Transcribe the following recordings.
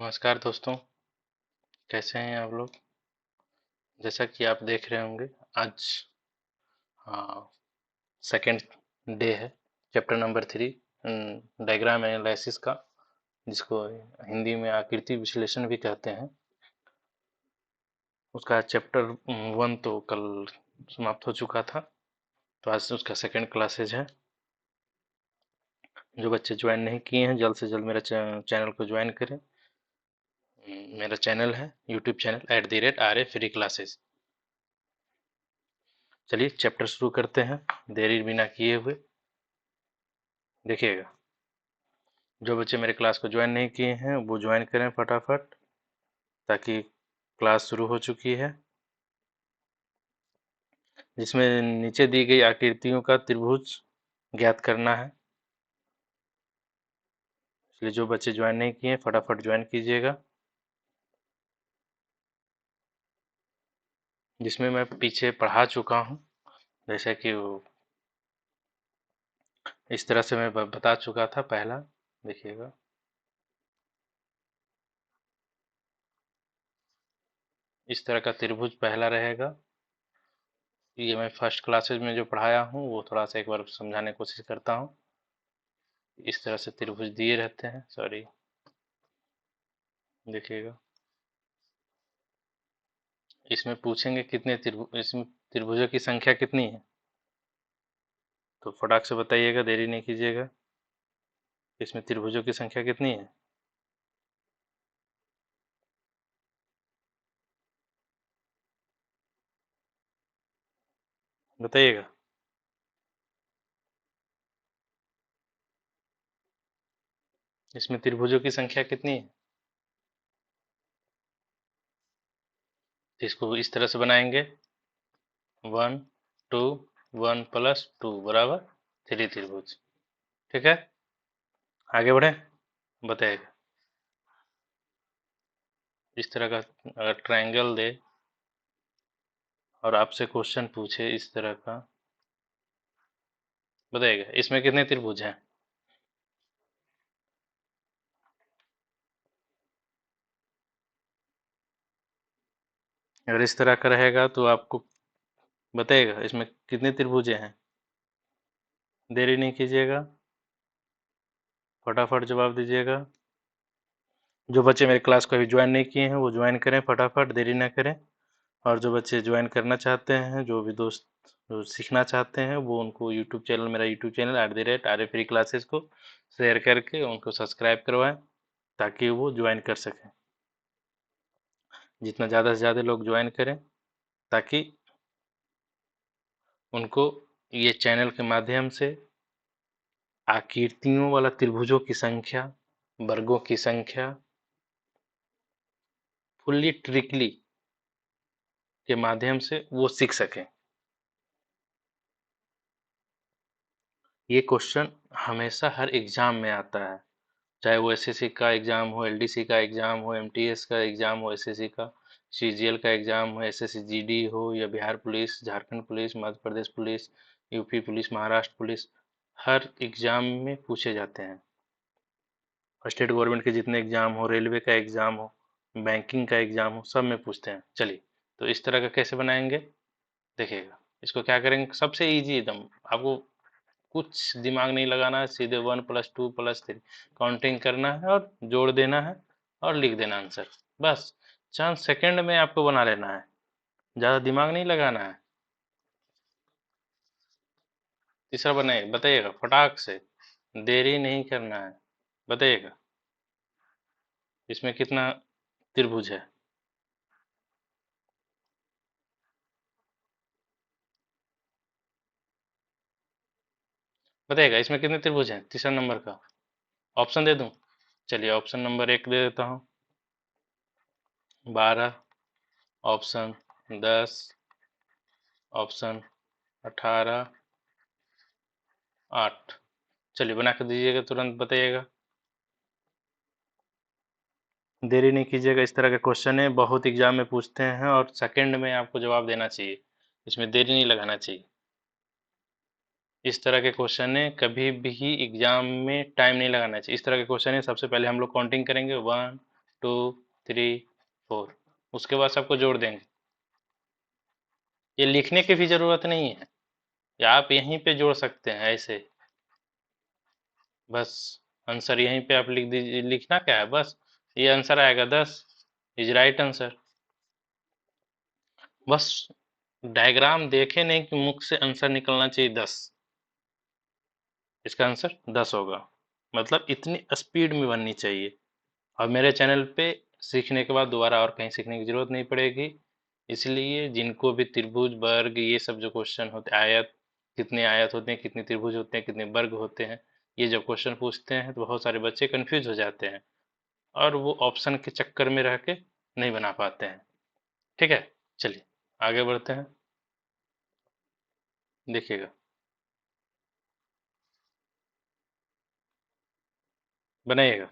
नमस्कार दोस्तों, कैसे हैं आप लोग। जैसा कि आप देख रहे होंगे, आज सेकंड डे है चैप्टर नंबर 3 डायग्राम एनालिसिस का, जिसको हिंदी में आकृति विश्लेषण भी कहते हैं। उसका चैप्टर 1 तो कल समाप्त हो चुका था, तो आज उसका सेकंड क्लासेज है। जो बच्चे ज्वाइन नहीं किए हैं जल्द से जल्द मेरा चैनल को ज्वाइन करें। मेरा चैनल है YouTube channel @RA free classes. चलिए चैप्टर शुरू करते हैं देरी बिना किए हुए। देखिएगा, जो बच्चे मेरे क्लास को ज्वाइन नहीं किए हैं वो ज्वाइन करें फटाफट, ताकि क्लास शुरू हो चुकी है, जिसमें नीचे दी गई आकृतियों का त्रिभुज ज्ञात करना है। इसलिए जो बच्चे ज्वाइन नहीं किए हैं फटाफट ज्वाइन कीजिएगा। जिसमें मैं पीछे पढ़ा चुका हूँ, जैसे कि वो इस तरह से मैं बता चुका था पहला। देखिएगा, इस तरह का त्रिभुज पहला रहेगा। ये मैं फर्स्ट क्लासेज में जो पढ़ाया हूँ वो थोड़ा सा एक बार समझाने की कोशिश करता हूँ। इस तरह से त्रिभुज दिए रहते हैं, सॉरी, देखिएगा। इसमें पूछेंगे कितने इसमें त्रिभुजों की संख्या कितनी है, तो फटाक से बताइएगा, देरी नहीं कीजिएगा। इसमें त्रिभुजों की संख्या कितनी है? बताइएगा। इसमें त्रिभुजों की संख्या कितनी है? इसको इस तरह से बनाएंगे, 1 2 1 + 2 बराबर 3 त्रिभुज। ठीक है, आगे बढ़े, बताइएगा। इस तरह का अगर ट्रायंगल दे और आपसे क्वेश्चन पूछे इस तरह का, बताइएगा इसमें कितने त्रिभुज हैं? अगर इस तरह का रहेगा तो आपको बताइएगा इसमें कितने त्रिभुज हैं। देरी नहीं कीजिएगा, फटाफट जवाब दीजिएगा। जो बच्चे मेरे क्लास को अभी ज्वाइन नहीं किए हैं वो ज्वाइन करें फटाफट, देरी ना करें। और जो बच्चे ज्वाइन करना चाहते हैं, जो भी दोस्त जो सीखना चाहते हैं, वो उनको यूट्यूब चैनल, मेरा YouTube channel @RA free classes को शेयर करके उनको सब्सक्राइब करवाएं, ताकि वो ज्वाइन कर सकें। जितना ज़्यादा से ज़्यादा लोग ज्वाइन करें, ताकि उनको ये चैनल के माध्यम से आकृतियों वाला त्रिभुजों की संख्या, वर्गों की संख्या फुल्ली ट्रिकली के माध्यम से वो सीख सकें। ये क्वेश्चन हमेशा हर एग्जाम में आता है, चाहे वो एसएससी का एग्जाम हो, एलडीसी का एग्जाम हो, एमटीएस का एग्जाम हो, एसएससी का, सीजीएल का एग्जाम हो, एसएससी जीडी हो, या Bihar police, Jharkhand police, Madhya Pradesh police, UP police, Maharashtra police, हर एग्जाम में पूछे जाते हैं। स्टेट गवर्नमेंट के जितने एग्जाम हो, रेलवे का एग्जाम हो, बैंकिंग का एग्जाम हो, सब में पूछते हैं। चलिए, तो इस तरह का कैसे बनाएंगे, देखिएगा। इसको क्या करेंगे, सबसे इजी एकदम, आपको कुछ दिमाग नहीं लगाना है, सीधे 1 + 2 + 3 काउंटिंग करना है और जोड़ देना है और लिख देना आंसर। बस चंद सेकंड में आपको बना लेना है, ज़्यादा दिमाग नहीं लगाना है। तीसरा बनाइए, बताइएगा फटाक से, देरी नहीं करना है, बताइएगा इसमें कितना त्रिभुज है। बताइएगा इसमें कितने त्रिभुज हैं तीसरा नंबर का। ऑप्शन दे दूं? चलिए, ऑप्शन नंबर 1 दे देता हूँ, 12, ऑप्शन 10, ऑप्शन 18, 8। चलिए बना कर दीजिएगा, तुरंत बताइएगा, देरी नहीं कीजिएगा। इस तरह के क्वेश्चन है, बहुत एग्जाम में पूछते हैं और सेकंड में आपको जवाब देना चाहिए, इसमें देरी नहीं लगाना चाहिए। इस तरह के क्वेश्चन है, कभी भी एग्जाम में टाइम नहीं लगाना चाहिए। इस तरह के क्वेश्चन है, सबसे पहले हम लोग काउंटिंग करेंगे, 1 2 3 4। उसके बाद सबको जोड़ देंगे। ये लिखने की भी जरूरत नहीं है, या आप यहीं पे जोड़ सकते हैं ऐसे। बस आंसर यहीं पे आप लिख दीजिए। लिखना क्या है, बस ये आंसर आएगा 10 इज राइट आंसर। बस डायग्राम देखे नहीं कि मुख से आंसर निकलना चाहिए 10। इसका आंसर 10 होगा। मतलब इतनी स्पीड में बननी चाहिए। और मेरे चैनल पे सीखने के बाद दोबारा और कहीं सीखने की जरूरत नहीं पड़ेगी। इसलिए जिनको भी त्रिभुज वर्ग ये सब जो क्वेश्चन होते हैं, आयत कितने आयत होते हैं, कितने त्रिभुज होते हैं, कितने वर्ग होते हैं, ये जब क्वेश्चन पूछते हैं तो बहुत सारे बच्चे कंफ्यूज हो जाते हैं और वो ऑप्शन के चक्कर में रह के नहीं बना पाते हैं। ठीक है, चलिए आगे बढ़ते हैं। देखिएगा, बनाइएगा।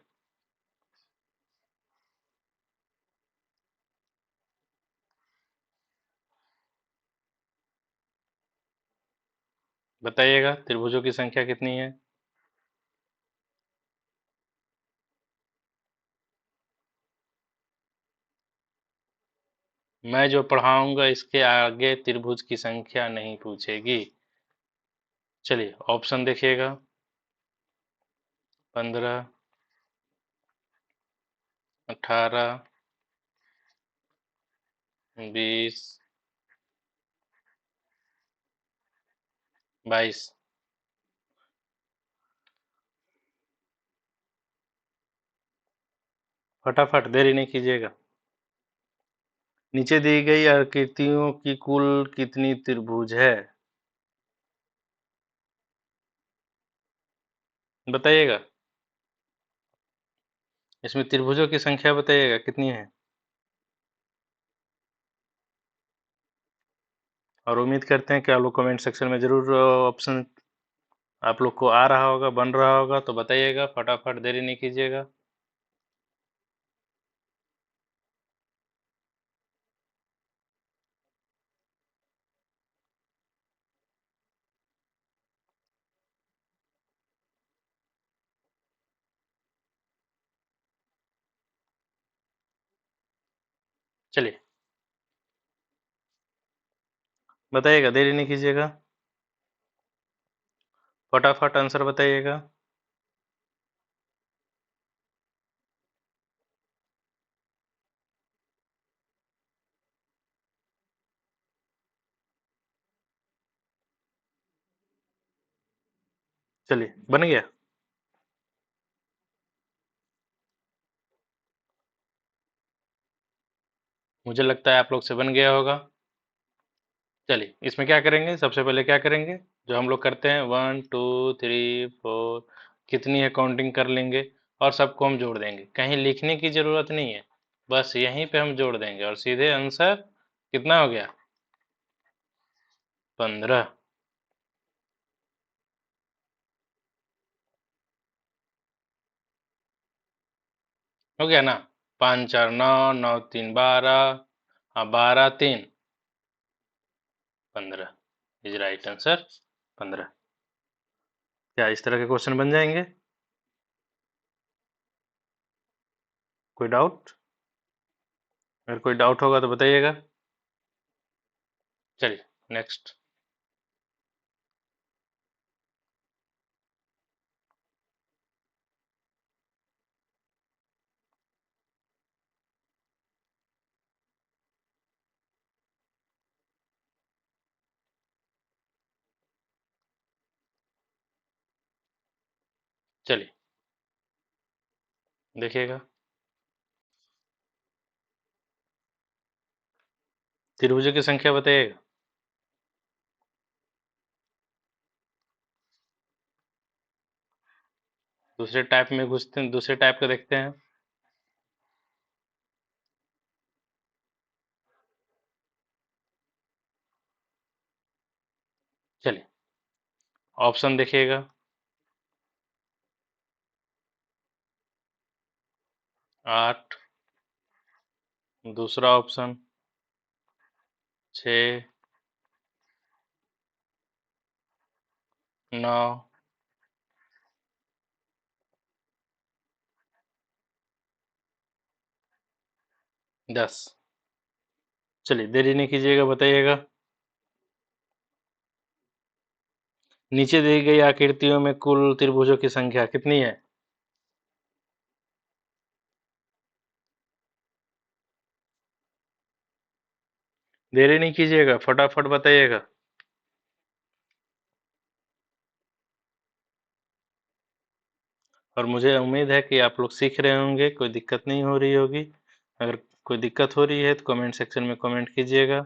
बताइएगा त्रिभुजों की संख्या कितनी है। मैं जो पढ़ाऊंगा इसके आगे त्रिभुज की संख्या नहीं पूछेगी। चलिए ऑप्शन देखिएगा। 15, 18, 20, 22। फटाफट देरी नहीं कीजिएगा। नीचे दी गई आकृतियों की कुल कितनी त्रिभुज है, बताइएगा। इसमें त्रिभुजों की संख्या बताइएगा कितनी है। और उम्मीद करते हैं कि आप लोग कमेंट सेक्शन में जरूर ऑप्शन आप लोग को आ रहा होगा, बन रहा होगा, तो बताइएगा फटाफट, देरी नहीं कीजिएगा। चलिए बताइएगा, देरी नहीं कीजिएगा, फटाफट आंसर बताइएगा। चलिए बन गया। मुझे लगता है आप लोग से बन गया होगा। चलिए इसमें क्या करेंगे, सबसे पहले क्या करेंगे, जो हम लोग करते हैं 1 2 3 4, कितनी है काउंटिंग कर लेंगे और सबको हम जोड़ देंगे। कहीं लिखने की जरूरत नहीं है, बस यहीं पे हम जोड़ देंगे और सीधे आंसर कितना हो गया, 15। हो गया ना। 5 4 9, 9 3 12, हाँ 12 3 15 इज राइट आंसर 15। क्या इस तरह के क्वेश्चन बन जाएंगे? कोई डाउट? अगर कोई डाउट होगा तो बताइएगा। चलिए नेक्स्ट। चलिए देखिएगा, त्रिभुजों की संख्या बताइएगा। दूसरे टाइप में घुसते हैं, दूसरे टाइप का देखते हैं। चलिए ऑप्शन देखिएगा। 8, दूसरा ऑप्शन 6, 9, 10। चलिए देरी नहीं कीजिएगा, बताइएगा। नीचे दी गई आकृतियों में कुल त्रिभुजों की संख्या कितनी है? देरी नहीं कीजिएगा, फटाफट बताइएगा। और मुझे उम्मीद है कि आप लोग सीख रहे होंगे, कोई दिक्कत नहीं हो रही होगी। अगर कोई दिक्कत हो रही है तो कमेंट सेक्शन में कमेंट कीजिएगा।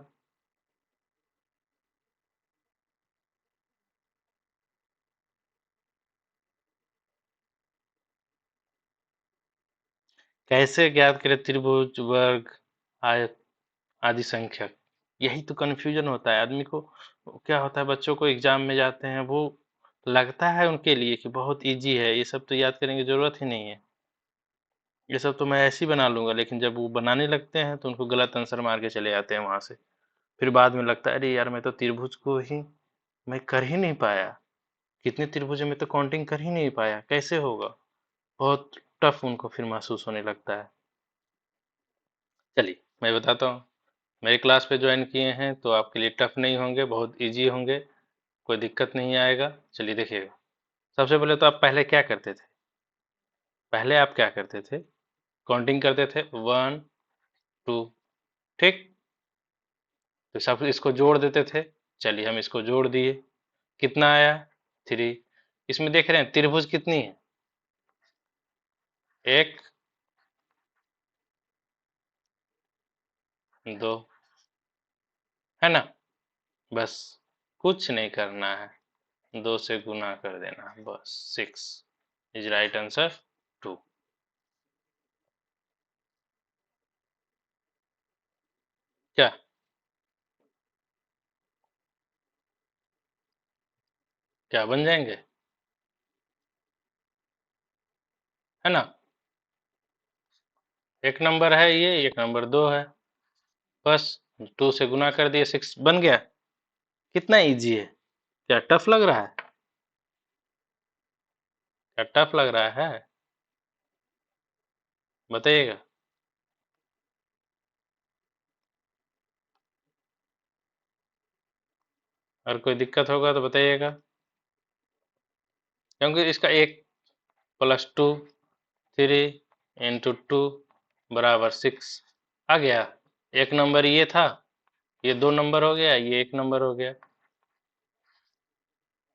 कैसे ज्ञात करें त्रिभुज, वर्ग, आयत आदि संख्यक? यही तो कंफ्यूजन होता है आदमी को। क्या होता है, बच्चों को एग्जाम में जाते हैं, वो लगता है उनके लिए कि बहुत इजी है, ये सब तो याद करने की जरूरत ही नहीं है, ये सब तो मैं ऐसे ही बना लूंगा। लेकिन जब वो बनाने लगते हैं तो उनको गलत आंसर मार के चले जाते हैं वहां से। फिर बाद में लगता है अरे यार, मैं तो त्रिभुज को ही मैं कर ही नहीं पाया, कितने त्रिभुज में तो काउंटिंग कर ही नहीं पाया, कैसे होगा। बहुत टफ उनको फिर महसूस होने लगता है। चलिए मैं बताता हूँ। मेरे क्लास पे ज्वाइन किए हैं तो आपके लिए टफ नहीं होंगे, बहुत इजी होंगे, कोई दिक्कत नहीं आएगा। चलिए देखिएगा। सबसे पहले तो आप पहले क्या करते थे? पहले आप क्या करते थे? काउंटिंग करते थे, 1 2, ठीक। तो सब इसको जोड़ देते थे। चलिए हम इसको जोड़ दिए, कितना आया? 3। इसमें देख रहे हैं त्रिभुज कितनी है? एक, दो, है ना? बस कुछ नहीं करना है, 2 से गुना कर देना है, बस। 6 इज राइट आंसर 2। क्या? क्या बन जाएंगे? है ना? एक नंबर है ये, एक नंबर 2 है। बस 2 से गुना कर दिए, 6 बन गया। कितना इजी है। क्या टफ लग रहा है? क्या टफ लग रहा है? बताइएगा। और कोई दिक्कत होगा तो बताइएगा, क्योंकि इसका 1 + 2 3 × 2 = 6 आ गया। एक नंबर ये था, ये 2 नंबर हो गया, ये 1 नंबर हो गया।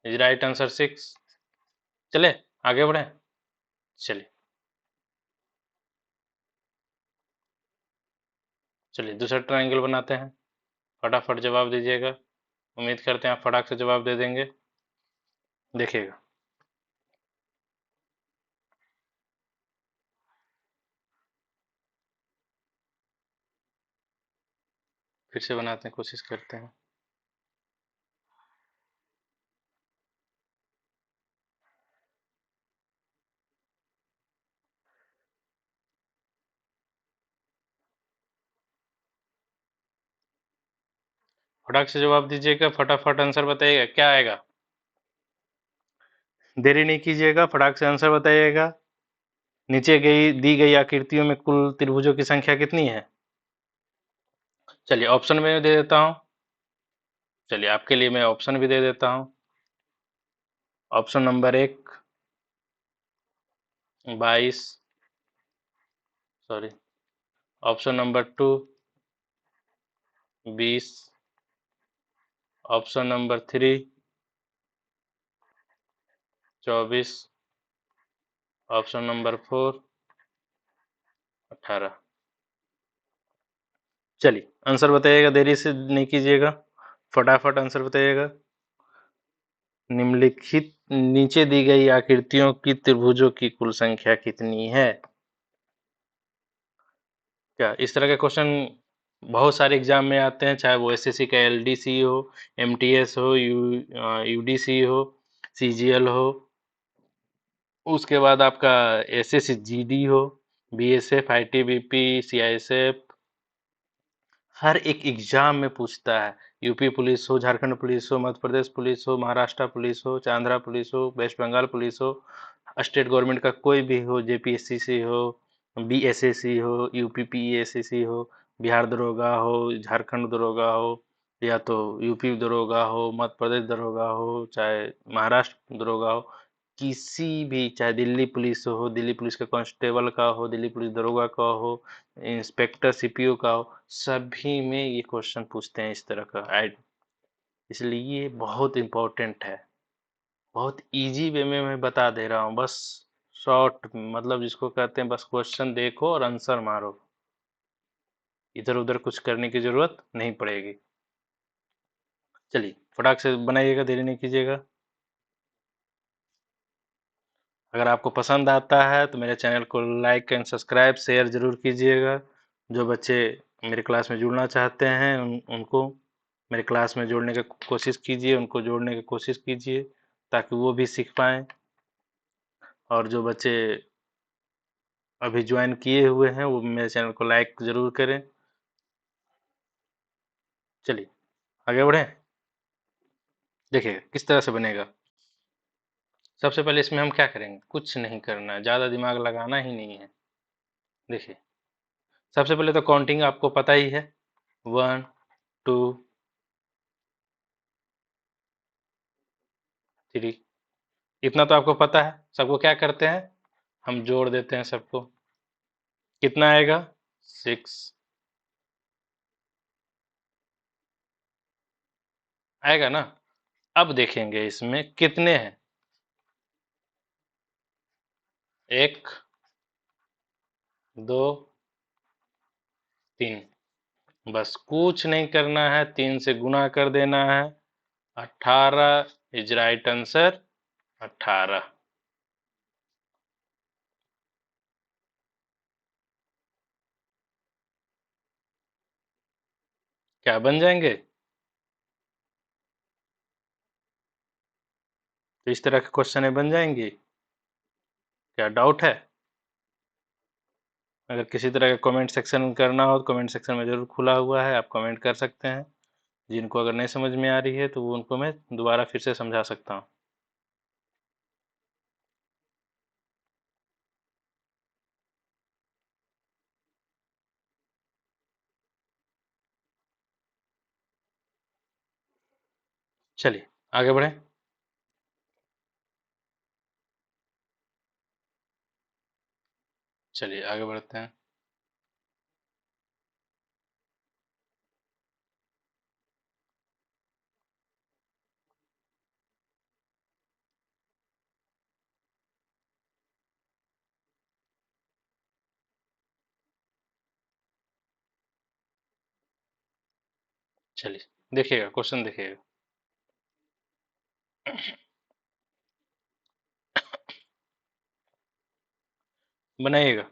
Is right answer 6। चले आगे बढ़े। चलिए, चलिए दूसरा ट्रायंगल बनाते हैं। फटाफट जवाब दीजिएगा, उम्मीद करते हैं आप फटाक से जवाब दे देंगे। देखिएगा, फिर से बनाते हैं, कोशिश करते हैं। फटाक से जवाब दीजिएगा, फटाफट आंसर बताइएगा, क्या आएगा? देरी नहीं कीजिएगा, फटाक से आंसर बताइएगा। नीचे गई दी गई आकृतियों में कुल त्रिभुजों की संख्या कितनी है? चलिए ऑप्शन में दे देता हूँ। चलिए आपके लिए मैं ऑप्शन भी दे देता हूँ। Option number 1 22, sorry, option number 2 20, option number 3 24, option number 4 18। चलिए आंसर बताइएगा, देरी से नहीं कीजिएगा, फटाफट आंसर बताइएगा। निम्नलिखित नीचे दी गई आकृतियों की त्रिभुजों की कुल संख्या कितनी है? क्या इस तरह के क्वेश्चन बहुत सारे एग्जाम में आते हैं, चाहे वो एसएससी का एलडीसी हो, एमटीएस हो, यूडीसी हो, सीजीएल हो, उसके बाद आपका एसएससी जीडी हो, बीएसएफ, आईटीबीपी, सीआईएसएफ, हर एक एग्जाम में पूछता है। यूपी पुलिस हो, झारखंड पुलिस हो, मध्य प्रदेश पुलिस हो, महाराष्ट्र पुलिस हो, आंध्रा पुलिस हो, वेस्ट बंगाल पुलिस हो, स्टेट गवर्नमेंट का कोई भी हो, जेपीएससी से हो, बीएसएससी हो, यूपी हो, बिहार दरोगा हो, झारखंड दरोगा हो, या तो यूपी दरोगा हो, मध्य प्रदेश दरोगा हो, चाहे महाराष्ट्र दरोगा हो, किसी भी, चाहे दिल्ली पुलिस हो, दिल्ली पुलिस के कांस्टेबल का हो, दिल्ली पुलिस दरोगा का हो, इंस्पेक्टर सीपीओ का हो, सभी में ये क्वेश्चन पूछते हैं इस तरह का ऐड। इसलिए ये बहुत इम्पोर्टेंट है। बहुत इजी वे में मैं बता दे रहा हूँ, बस शॉर्ट, मतलब जिसको कहते हैं बस क्वेश्चन देखो और आंसर मारो, इधर उधर कुछ करने की जरूरत नहीं पड़ेगी। चलिए फटाक से बनाइएगा, देरी नहीं कीजिएगा। अगर आपको पसंद आता है तो मेरे चैनल को लाइक एंड सब्सक्राइब शेयर जरूर कीजिएगा। जो बच्चे मेरे क्लास में जुड़ना चाहते हैं उनको मेरे क्लास में जोड़ने की कोशिश कीजिए, उनको जोड़ने की कोशिश कीजिए ताकि वो भी सीख पाएँ। और जो बच्चे अभी ज्वाइन किए हुए हैं वो मेरे चैनल को लाइक जरूर करें। चलिए आगे बढ़ें। देखिए किस तरह से बनेगा। सबसे पहले इसमें हम क्या करेंगे, कुछ नहीं करना है, ज़्यादा दिमाग लगाना ही नहीं है। देखिए सबसे पहले तो काउंटिंग आपको पता ही है, 1 2 3, इतना तो आपको पता है। सबको क्या करते हैं, हम जोड़ देते हैं सबको। कितना आएगा, 6 आएगा ना। अब देखेंगे इसमें कितने हैं, 1 2 3, बस कुछ नहीं करना है, 3 से गुना कर देना है। 18 इज राइट आंसर, 18। क्या बन जाएंगे, तो इस तरह के क्वेश्चन बन जाएंगी। क्या डाउट है? अगर किसी तरह का कमेंट सेक्शन करना हो तो कमेंट सेक्शन में जरूर खुला हुआ है, आप कमेंट कर सकते हैं। जिनको अगर नहीं समझ में आ रही है तो वो उनको मैं दोबारा फिर से समझा सकता हूँ। चलिए आगे बढ़ें। चलिए आगे बढ़ते हैं। चलिए देखिएगा, क्वेश्चन देखिएगा। बनाइएगा।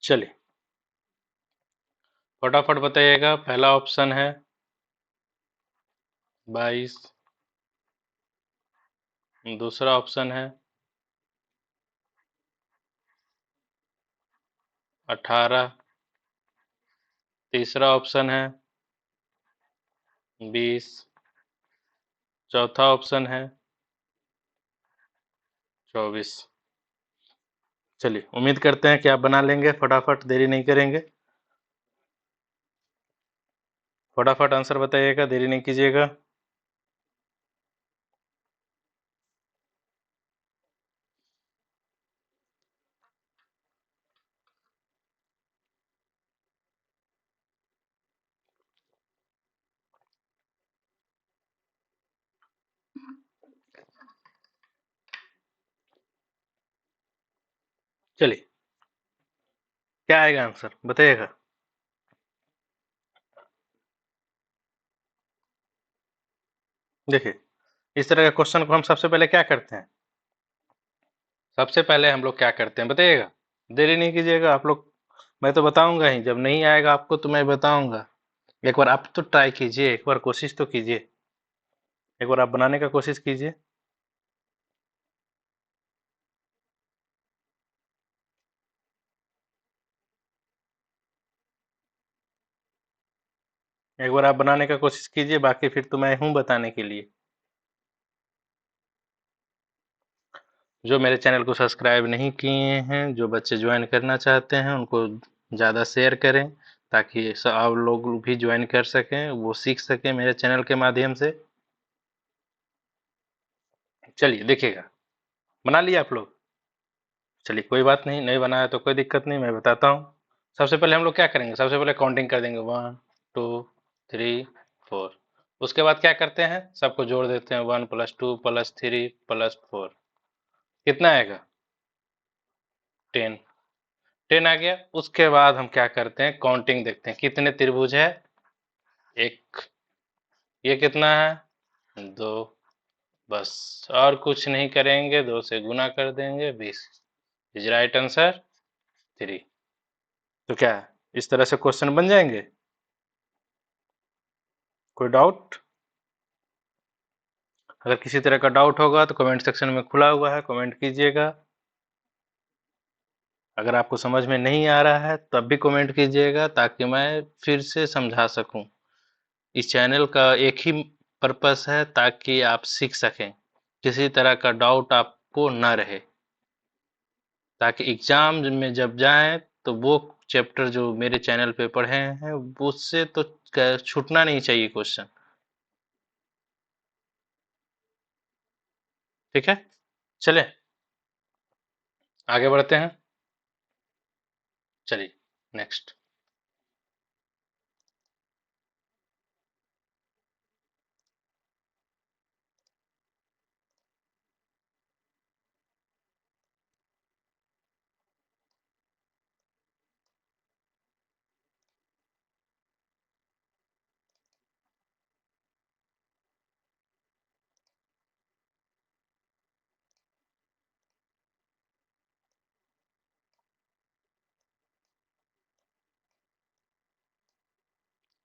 चलिए फटाफट बताइएगा। पहला ऑप्शन है 22, दूसरा ऑप्शन है 18, तीसरा ऑप्शन है 20, चौथा ऑप्शन है 24। चलिए उम्मीद करते हैं कि आप बना लेंगे, फटाफट देरी नहीं करेंगे। फटाफट आंसर बताइएगा, देरी नहीं कीजिएगा। चलिए क्या आएगा आंसर बताइएगा। देखिए इस तरह के क्वेश्चन को हम सबसे पहले क्या करते हैं, सबसे पहले हम लोग क्या करते हैं बताइएगा, देरी नहीं कीजिएगा आप लोग। मैं तो बताऊंगा ही, जब नहीं आएगा आपको तो मैं बताऊंगा। एक बार आप तो ट्राई कीजिए, एक बार कोशिश तो कीजिए, एक बार आप बनाने का कोशिश कीजिए। एक बार आप बनाने का कोशिश कीजिए, बाकी फिर तो मैं हूँ बताने के लिए। जो मेरे चैनल को सब्सक्राइब नहीं किए हैं, जो बच्चे ज्वाइन करना चाहते हैं, उनको ज़्यादा शेयर करें, ताकि आप लोग भी ज्वाइन कर सकें, वो सीख सकें मेरे चैनल के माध्यम से। चलिए देखिएगा, बना लिया आप लोग। चलिए कोई बात नहीं, नहीं बनाया तो कोई दिक्कत नहीं, मैं बताता हूँ। सबसे पहले हम लोग क्या करेंगे, सबसे पहले काउंटिंग कर देंगे, 1 2 3 4। उसके बाद क्या करते हैं, सबको जोड़ देते हैं, 1 + 2 + 3 + 4। कितना आएगा, 10। 10 आ गया। उसके बाद हम क्या करते हैं, काउंटिंग देखते हैं कितने त्रिभुज है। एक, ये कितना है, 2। बस और कुछ नहीं करेंगे, 2 से गुना कर देंगे, 20। Is right answer 3। तो क्या है, इस तरह से क्वेश्चन बन जाएंगे। कोई डाउट, अगर किसी तरह का डाउट होगा तो कमेंट सेक्शन में खुला हुआ है, कमेंट कीजिएगा। अगर आपको समझ में नहीं आ रहा है तब भी कमेंट कीजिएगा, ताकि मैं फिर से समझा सकूं। इस चैनल का एक ही पर्पस है, ताकि आप सीख सकें, किसी तरह का डाउट आपको ना रहे, ताकि एग्जाम में जब जाएं तो वो चैप्टर जो मेरे चैनल पे पढ़े हैं उससे तो छूटना नहीं चाहिए क्वेश्चन। ठीक है, चलें आगे बढ़ते हैं। चलिए नेक्स्ट।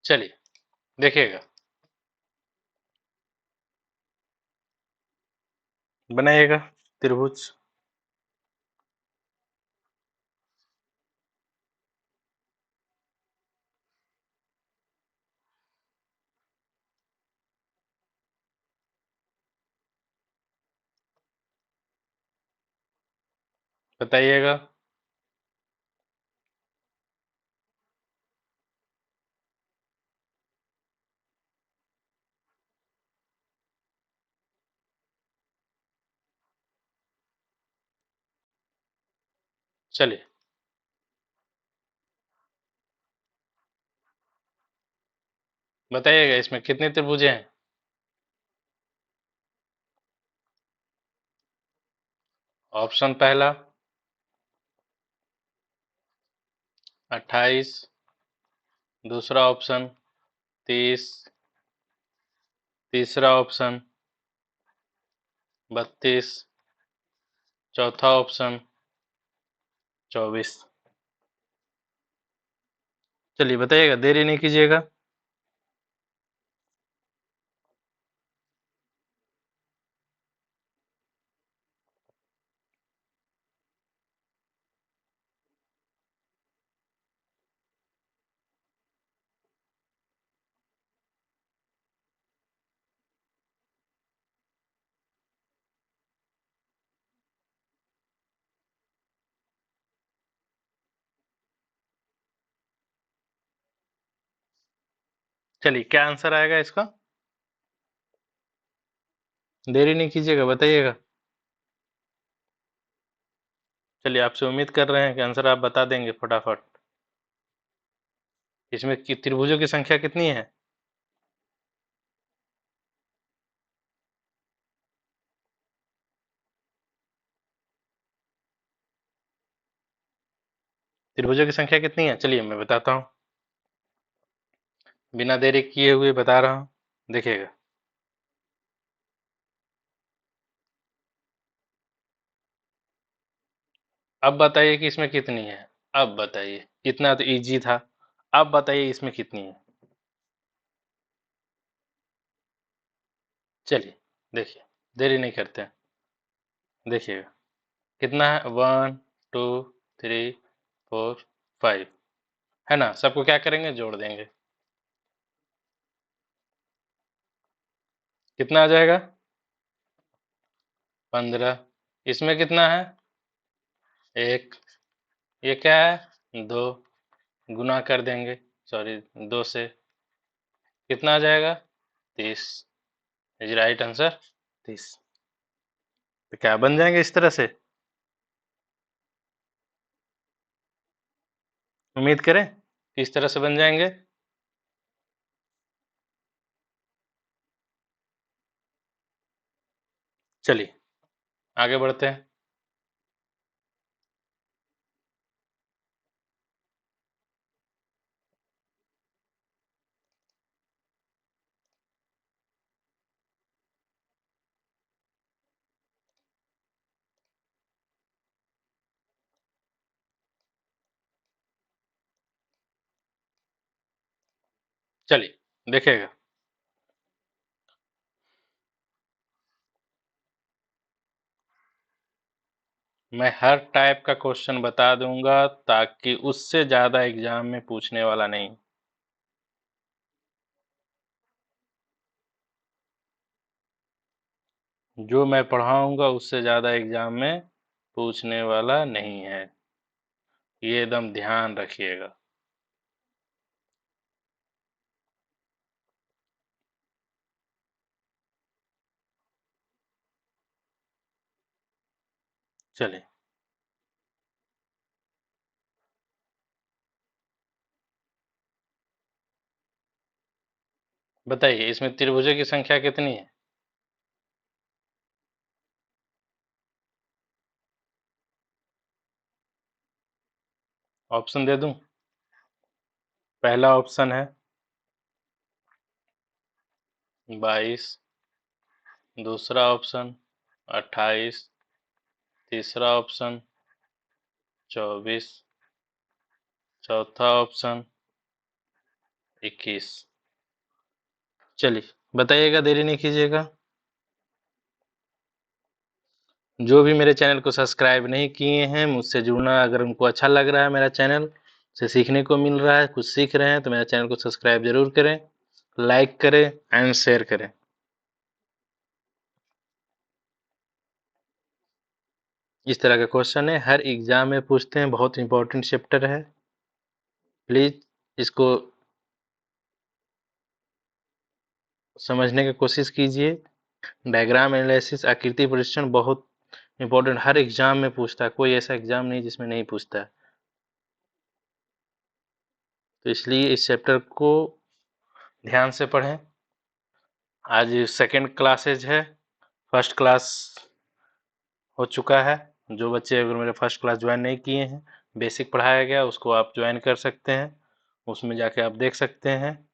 चलिए देखिएगा, बनाइएगा त्रिभुज। बताइएगा। चलिए बताइएगा, इसमें कितने त्रिभुज हैं। ऑप्शन पहला 28, दूसरा ऑप्शन 30, तीसरा ऑप्शन 32, चौथा ऑप्शन 24। चलिए बताइएगा, देरी नहीं कीजिएगा। चलिए क्या आंसर आएगा इसका, देरी नहीं कीजिएगा, बताइएगा। चलिए आपसे उम्मीद कर रहे हैं कि आंसर आप बता देंगे फटाफट। इसमें त्रिभुजों की संख्या कितनी है। त्रिभुजों की संख्या कितनी है, चलिए मैं बताता हूँ, बिना देरी किए हुए बता रहा हूँ। देखिएगा, अब बताइए कि इसमें कितनी है। अब बताइए, इतना तो इजी था। अब बताइए इसमें कितनी है। चलिए देखिए, देरी नहीं करते हैं। देखिएगा कितना है, 1 2 3 4 5, है ना। सबको क्या करेंगे, जोड़ देंगे। कितना आ जाएगा, 15। इसमें कितना है, 1। ये क्या है, 2। गुना कर देंगे, सॉरी, 2 से। कितना आ जाएगा, 30। Is right answer 30। तो क्या बन जाएंगे इस तरह से, उम्मीद करें किस तरह से बन जाएंगे। चलिए आगे बढ़ते हैं। चलिए देखिएगा, मैं हर टाइप का क्वेश्चन बता दूंगा ताकि उससे ज्यादा एग्जाम में पूछने वाला नहीं। जो मैं पढ़ाऊंगा उससे ज्यादा एग्जाम में पूछने वाला नहीं है, ये एकदम ध्यान रखिएगा। चलिए बताइए, इसमें त्रिभुजों की संख्या कितनी है। ऑप्शन दे दूं। पहला ऑप्शन है 22, दूसरा ऑप्शन 28, तीसरा ऑप्शन 24, चौथा ऑप्शन 21। चलिए बताइएगा, देरी नहीं कीजिएगा। जो भी मेरे चैनल को सब्सक्राइब नहीं किए हैं, मुझसे जुड़ना, अगर उनको अच्छा लग रहा है, मेरा चैनल से सीखने को मिल रहा है, कुछ सीख रहे हैं, तो मेरा चैनल को सब्सक्राइब जरूर करें, लाइक करें एंड शेयर करें। इस तरह का क्वेश्चन है, हर एग्जाम में पूछते हैं, बहुत इंपॉर्टेंट चैप्टर है। प्लीज इसको समझने की कोशिश कीजिए। डायग्राम एनालिसिस, आकृति परीक्षण बहुत इंपॉर्टेंट, हर एग्जाम में पूछता है, कोई ऐसा एग्जाम नहीं जिसमें नहीं पूछता है। तो इसलिए इस चैप्टर को ध्यान से पढ़ें। आज सेकंड क्लासेज है, फर्स्ट क्लास हो चुका है। जो बच्चे अगर मेरे फर्स्ट क्लास ज्वाइन नहीं किए हैं, बेसिक पढ़ाया गया, उसको आप ज्वाइन कर सकते हैं, उसमें जाके आप देख सकते हैं।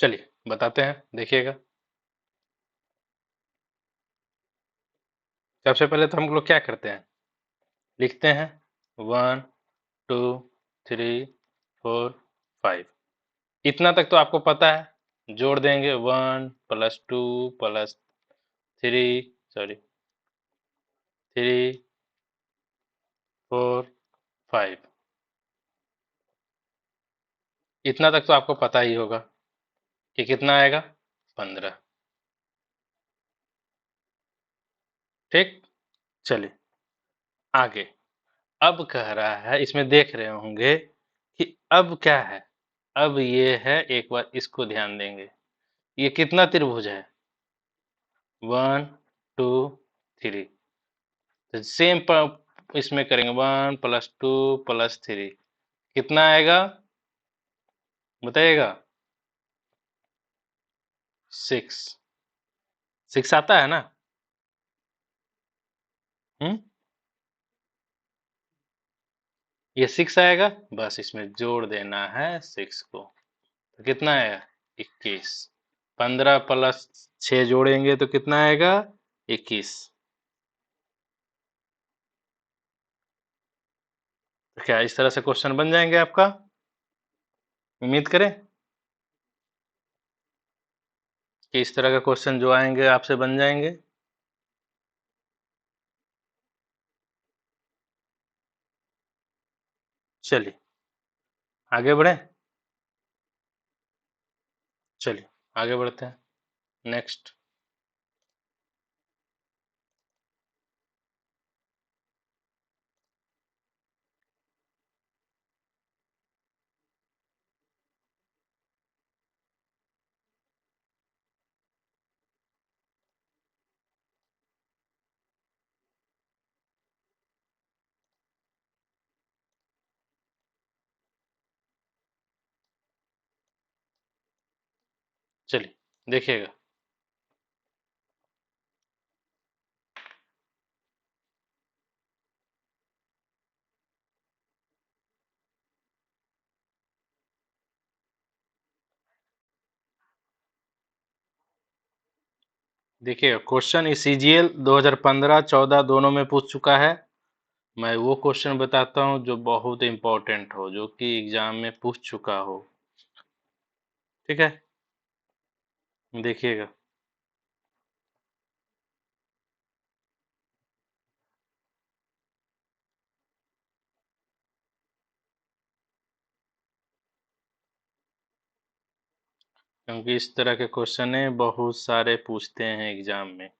चलिए बताते हैं, देखिएगा। सबसे पहले तो हम लोग क्या करते हैं, लिखते हैं 1 2 3 4 5। इतना तक तो आपको पता है, जोड़ देंगे 1 + 2 + 3, सॉरी, 3 4 5। इतना तक तो आपको पता ही होगा कि कितना आएगा, 15। ठीक। चलिए आगे। अब कह रहा है, इसमें देख रहे होंगे कि अब क्या है। अब ये है, एक बार इसको ध्यान देंगे, ये कितना त्रिभुज है, 1 2 3। तो सेम इसमें करेंगे, 1 + 2 + 3, कितना आएगा बताइएगा, 6। 6 आता है ना? हम्म, ये 6 आएगा, बस इसमें जोड़ देना है 6 को, तो कितना आएगा? 21। 15 प्लस 6 जोड़ेंगे तो कितना आएगा? 21। तो क्या इस तरह से क्वेश्चन बन जाएंगे आपका? उम्मीद करें कि इस तरह का क्वेश्चन जो आएंगे आपसे बन जाएंगे। चलिए आगे बढ़े। चलिए आगे बढ़ते हैं। नेक्स्ट। चलिए देखिएगा। देखिएगा क्वेश्चन इस सीजीएल 2015-14 दोनों में पूछ चुका है। मैं वो क्वेश्चन बताता हूँ जो बहुत इंपॉर्टेंट हो, जो कि एग्जाम में पूछ चुका हो। ठीक है, देखिएगा। क्योंकि इस तरह के क्वेश्चन बहुत सारे पूछते हैं एग्जाम में,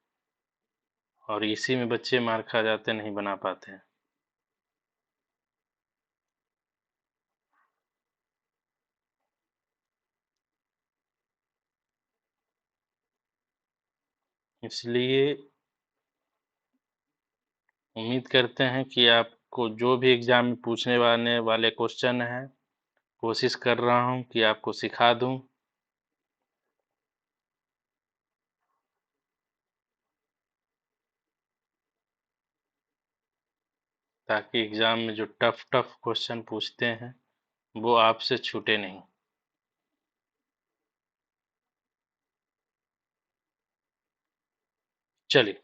और इसी में बच्चे मार खा जाते, नहीं बना पाते हैं। इसलिए उम्मीद करते हैं कि आपको जो भी एग्जाम में पूछने वाले वाले क्वेश्चन हैं, कोशिश कर रहा हूँ कि आपको सिखा दूं, ताकि एग्जाम में जो टफ टफ क्वेश्चन पूछते हैं वो आपसे छूटे नहीं। चलिए,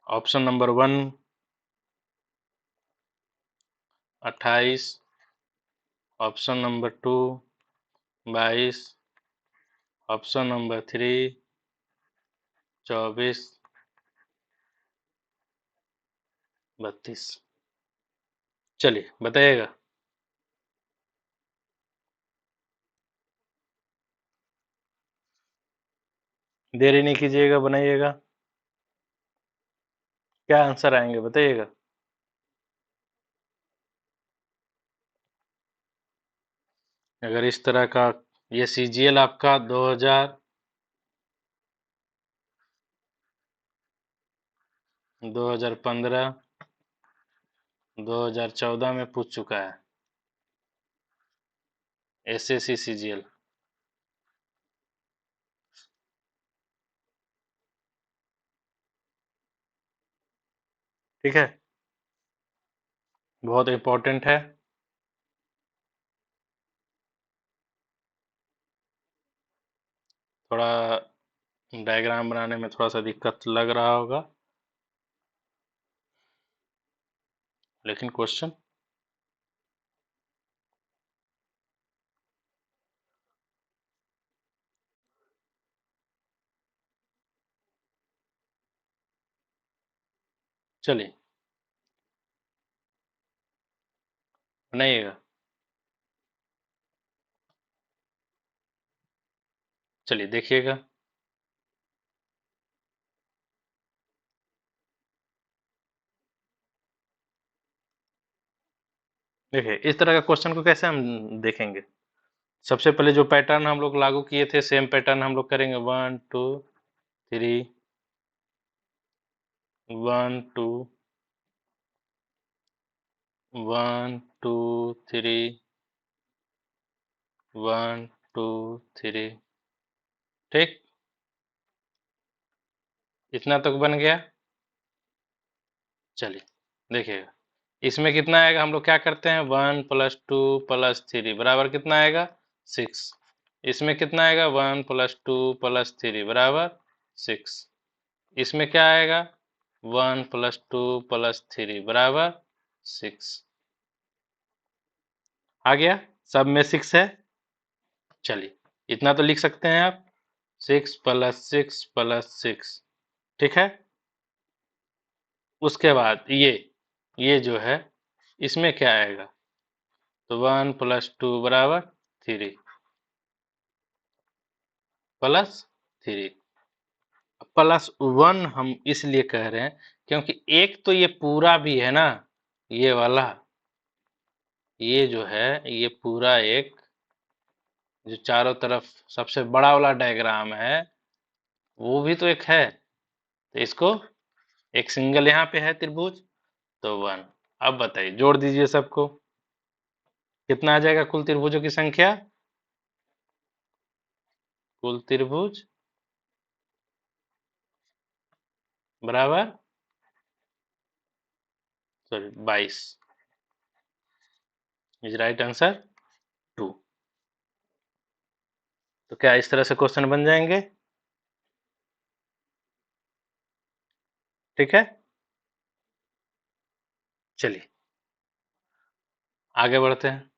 option number 1 28, option number 2 22, option number 3 24, 32। चलिए बताइएगा। देरी नहीं कीजिएगा, बनाइएगा। क्या आंसर आएंगे बताइएगा। अगर इस तरह का ये सीजीएल आपका 2015 2014 में पूछ चुका है, एसएससी सीजीएल। ठीक है, बहुत इंपॉर्टेंट है। थोड़ा डायग्राम बनाने में थोड़ा सा दिक्कत लग रहा होगा, लेकिन क्वेश्चन। चलिए बनाइएगा। चलिए देखिएगा। देखिए इस तरह का क्वेश्चन को कैसे हम देखेंगे। सबसे पहले जो पैटर्न हम लोग लागू किए थे, सेम पैटर्न हम लोग करेंगे। 1 2 3, 1 2, 1 2 3, 1 2 3। ठीक। इतना तक बन गया। चलिए देखिएगा, इसमें कितना आएगा, हम लोग क्या करते हैं, 1 + 2 + 3 बराबर कितना आएगा, 6। इसमें कितना आएगा, 1 + 2 + 3 बराबर 6। इसमें क्या आएगा, 1 + 2 + 3 बराबर 6। आ गया, सब में 6 है। चलिए इतना तो लिख सकते हैं आप, 6 + 6 + 6, ठीक है। उसके बाद ये जो है, इसमें क्या आएगा, तो 1 + 2 बराबर 3 +3 +1 हम इसलिए कह रहे हैं क्योंकि एक तो ये पूरा भी है ना, ये वाला, ये जो है, ये पूरा एक जो चारों तरफ सबसे बड़ा वाला डायग्राम है, वो भी तो एक है। तो इसको एक सिंगल यहाँ पे है त्रिभुज, तो 1। अब बताइए, जोड़ दीजिए सबको, कितना आ जाएगा कुल त्रिभुजों की संख्या, कुल त्रिभुज बराबर, सॉरी 22 इज राइट आंसर 2। तो क्या इस तरह से क्वेश्चन बन जाएंगे, ठीक है। चलिए आगे बढ़ते हैं,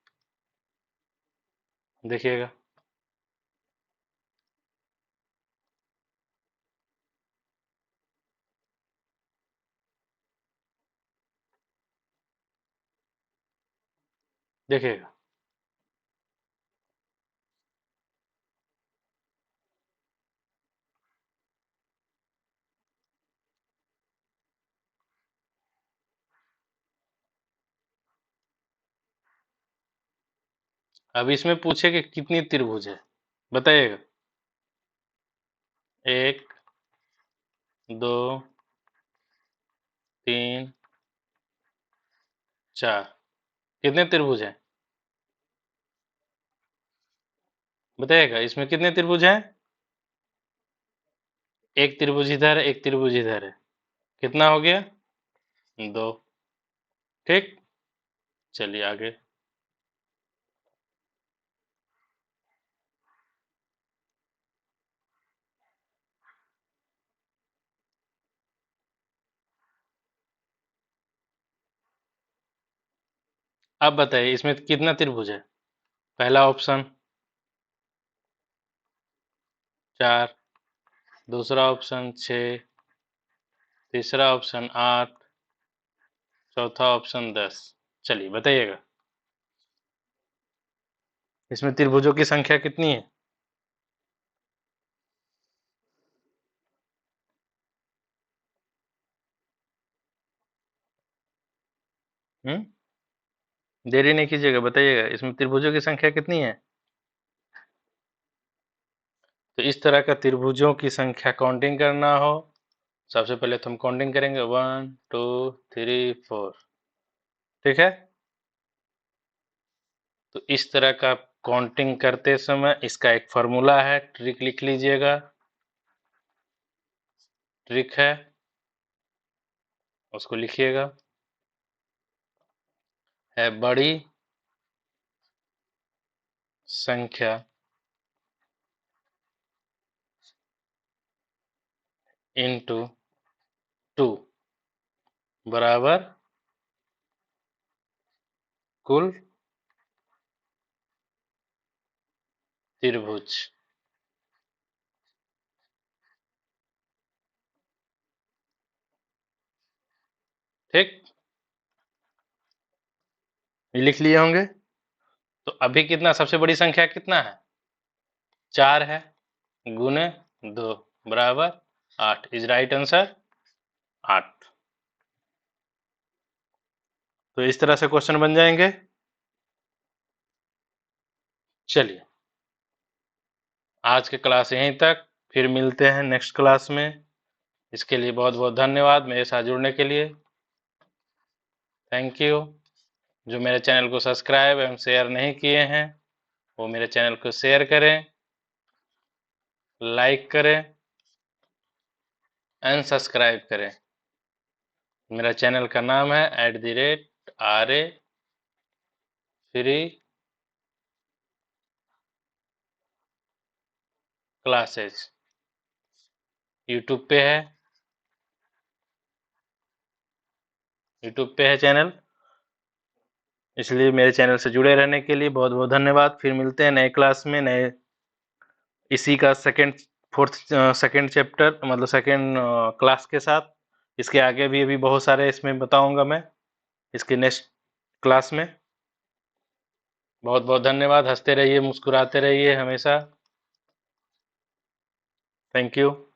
देखिएगा। देखिएगा, अब इसमें पूछे कि कितनी त्रिभुज है, बताइएगा। 1 2 3 4, कितने त्रिभुज हैं, बताइएगा, इसमें कितने त्रिभुज हैं। एक त्रिभुज इधर है, एक त्रिभुज इधर है, कितना हो गया, 2, ठीक। चलिए आगे, अब बताइए इसमें कितना त्रिभुज है। पहला ऑप्शन 4, दूसरा ऑप्शन 6, तीसरा ऑप्शन 8, चौथा ऑप्शन 10। चलिए बताइएगा, इसमें त्रिभुजों की संख्या कितनी है। देरी नहीं कीजिएगा, बताइएगा इसमें त्रिभुजों की संख्या कितनी है। तो इस तरह का त्रिभुजों की संख्या काउंटिंग करना हो, सबसे पहले तो हम काउंटिंग करेंगे, 1 2 3 4, ठीक है। तो इस तरह का काउंटिंग करते समय इसका एक फॉर्मूला है, ट्रिक लिख लीजिएगा, ट्रिक है, उसको लिखिएगा, है बड़ी संख्या इंटू 2 बराबर कुल त्रिभुज, ठीक। ये लिख लिए होंगे। तो अभी कितना, सबसे बड़ी संख्या कितना है, 4 है, गुने 2 बराबर 8 इज राइट आंसर 8। तो इस तरह से क्वेश्चन बन जाएंगे। चलिए आज के क्लास यहीं तक, फिर मिलते हैं नेक्स्ट क्लास में। इसके लिए बहुत बहुत धन्यवाद मेरे साथ जुड़ने के लिए, थैंक यू। जो मेरे चैनल को सब्सक्राइब एवं शेयर नहीं किए हैं, वो मेरे चैनल को शेयर करें, लाइक करें, अनसब्सक्राइब करें। मेरा चैनल का नाम है @RA फ्री क्लासेज। यूट्यूब पे है, यूट्यूब पे है चैनल। इसलिए मेरे चैनल से जुड़े रहने के लिए बहुत बहुत धन्यवाद। फिर मिलते हैं नए क्लास में, नए इसी का सेकंड चैप्टर मतलब सेकंड क्लास के साथ। इसके आगे भी अभी बहुत सारे इसमें बताऊंगा मैं इसके नेक्स्ट क्लास में। बहुत बहुत धन्यवाद। हंसते रहिए, मुस्कुराते रहिए हमेशा। Thank you.